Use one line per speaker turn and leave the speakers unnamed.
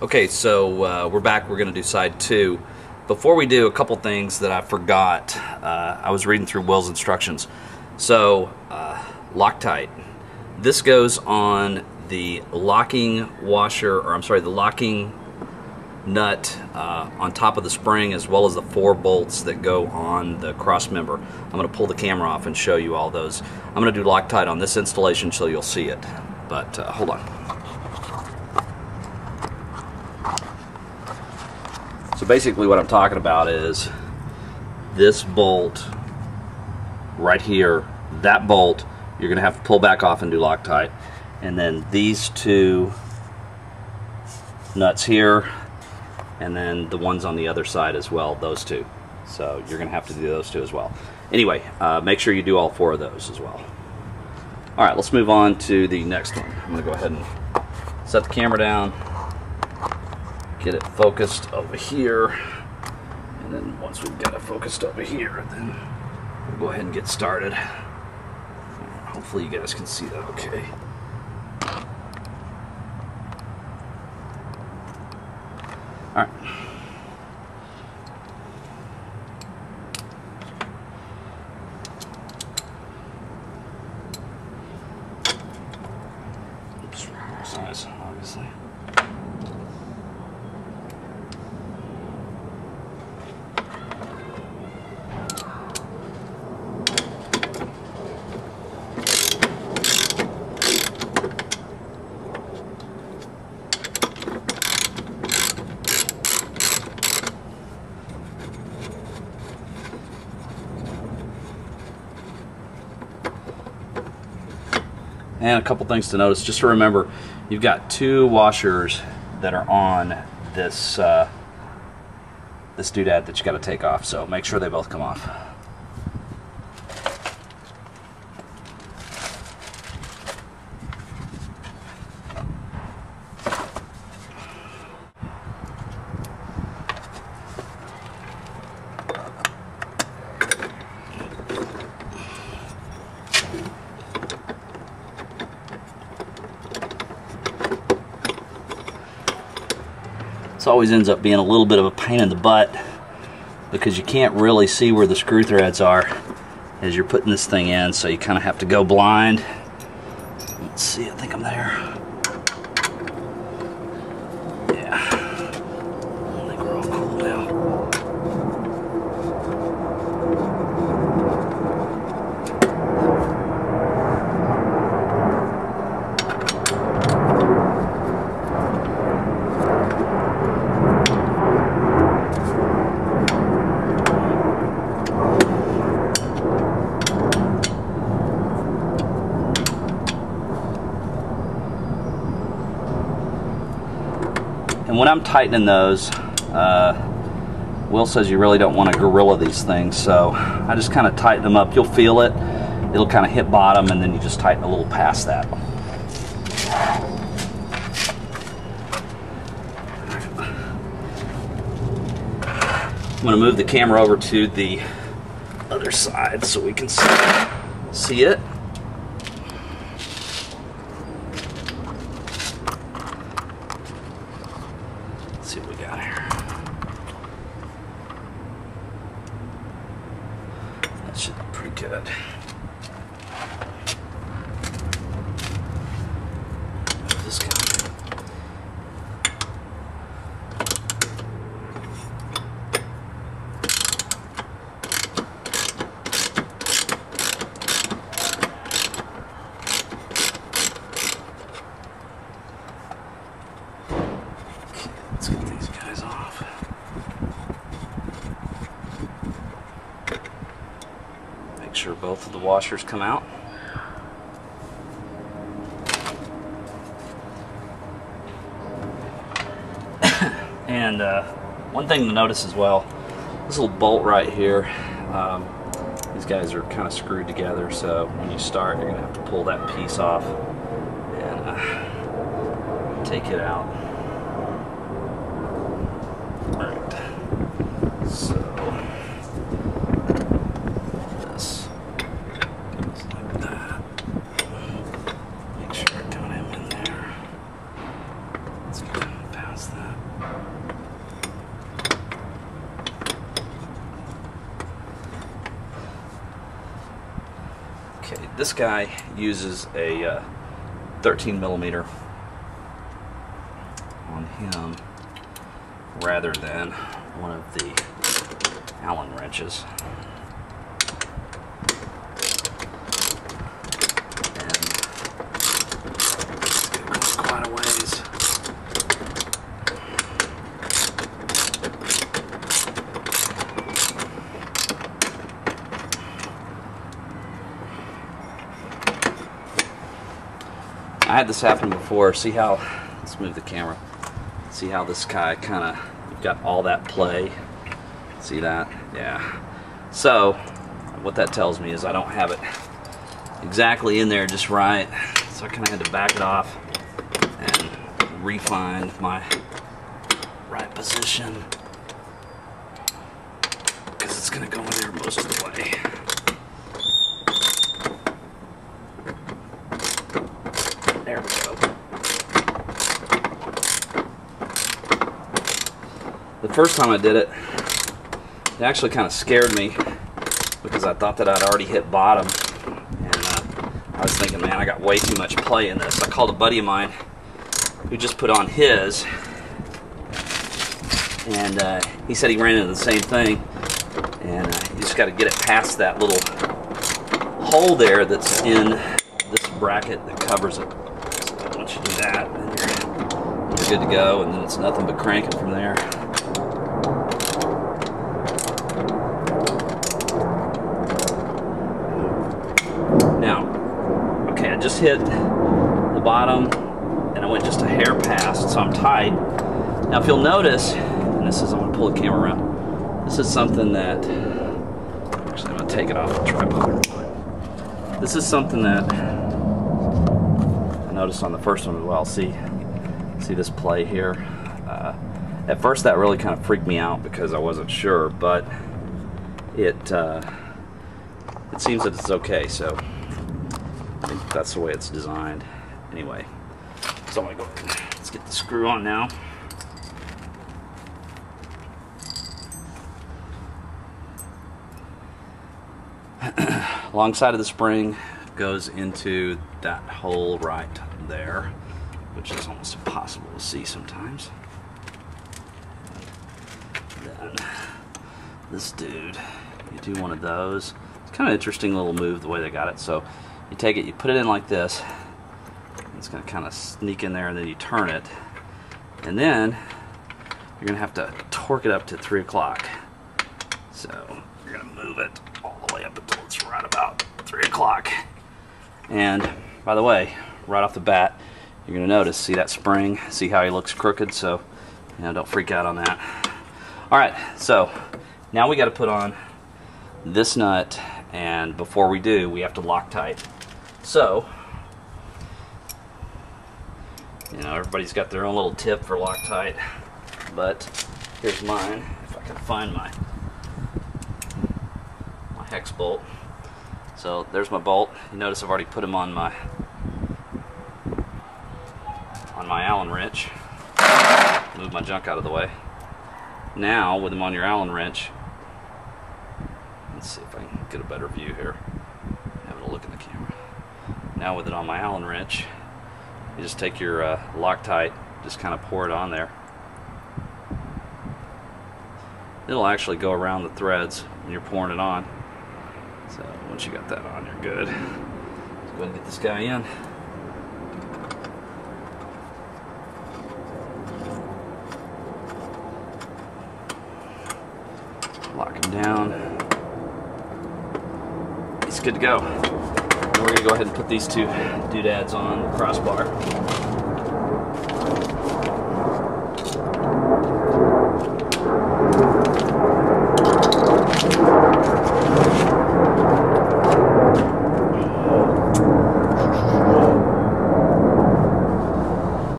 Okay, so we're back. We're going to do side 2. Before we do, a couple things that I forgot. I was reading through Will's instructions. So, Loctite. This goes on the locking washer, or I'm sorry, the locking nut on top of the spring, as well as the 4 bolts that go on the cross member. I'm going to pull the camera off and show you all those. I'm going to do Loctite on this installation so you'll see it. But hold on. So basically what I'm talking about is this bolt right here, that bolt, you're going to have to pull back off and do Loctite. And then these 2 nuts here, and then the ones on the other side as well, those 2. So you're going to have to do those 2 as well. Anyway, make sure you do all 4 of those as well. Alright, let's move on to the next one. I'm going to go ahead and set the camera down, get it focused over here, and then once we've got it focused over here, then we'll go ahead and get started. Hopefully you guys can see that okay. Alright. Oops, size, obviously. And a couple things to notice, just to remember, you've got 2 washers that are on this this doodad that you got to take off, so make sure they both come off. This always ends up being a little bit of a pain in the butt because you can't really see where the screw threads are as you're putting this thing in, so you kind of have to go blind. Let's see, I think I'm there. Yeah, I think we're all cool now. And when I'm tightening those, Will says you really don't want to gorilla these things, so I just kind of tighten them up. You'll feel it. It'll kind of hit bottom, and then you just tighten a little past that. I'm going to move the camera over to the other side so we can see it. Let's see what we got here. That should be pretty good. Move this guy. Let's get these guys off. Make sure both of the washers come out. And one thing to notice as well, this little bolt right here, these guys are kind of screwed together, so when you start, you're going to have to pull that piece off and take it out. Alright, so this goes like that. Make sure I got him in there. Let's get him past that. this guy uses a 13 millimeter on him rather than one of the Allen wrenches. And it goes quite a ways. I had this happen before. See how, let's move the camera. See how this guy kind of, you've got all that play. See that? Yeah. So, what that tells me is I don't have it exactly in there just right. So I kind of had to back it off and refine my right position, because it's going to go in there most of the way. There we go. The first time I did it, it actually kind of scared me because I thought that I'd already hit bottom, and I was thinking, man, I got way too much play in this. I called a buddy of mine who just put on his, and he said he ran into the same thing, and you just got to get it past that little hole there that's in this bracket that covers it. Once you do that, then you're good to go, and then it's nothing but cranking from there. Now, okay, I just hit the bottom, and I went just a hair past, so I'm tight. Now, if you'll notice, and this is, I'm going to pull the camera around. This is something that, actually, I'm going to take it off the tripod. This is something that noticed on the first one as well. See this play here? At first that really kind of freaked me out because I wasn't sure, but it seems that it's okay, so I think that's the way it's designed. Anyway, so I'm gonna go ahead and let's get the screw on now. Long side of the spring goes into that hole right there, which is almost impossible to see sometimes. And then this dude, you do one of those. It's kind of interesting little move the way they got it. So you take it, you put it in like this, it's going to kind of sneak in there, and then you turn it, and then you're going to have to torque it up to 3 o'clock. So you're going to move it all the way up until it's right about 3 o'clock. And by the way, right off the bat, you're going to notice, see that spring? See how he looks crooked? So, you know, don't freak out on that. All right, so now we got to put on this nut, and before we do, we have to Loctite. So, you know, everybody's got their own little tip for Loctite, but here's mine. If I can find my hex bolt. So there's my bolt. You notice I've already put them on my Allen wrench. Move my junk out of the way. Now with them on your Allen wrench, let's see if I can get a better view here. Having a look in the camera. Now with it on my Allen wrench, you just take your Loctite, just kind of pour it on there. It'll actually go around the threads when you're pouring it on. So once you got that on, you're good. Let's go ahead and get this guy in. Lock him down. He's good to go. And we're going to go ahead and put these two doodads on the crossbar.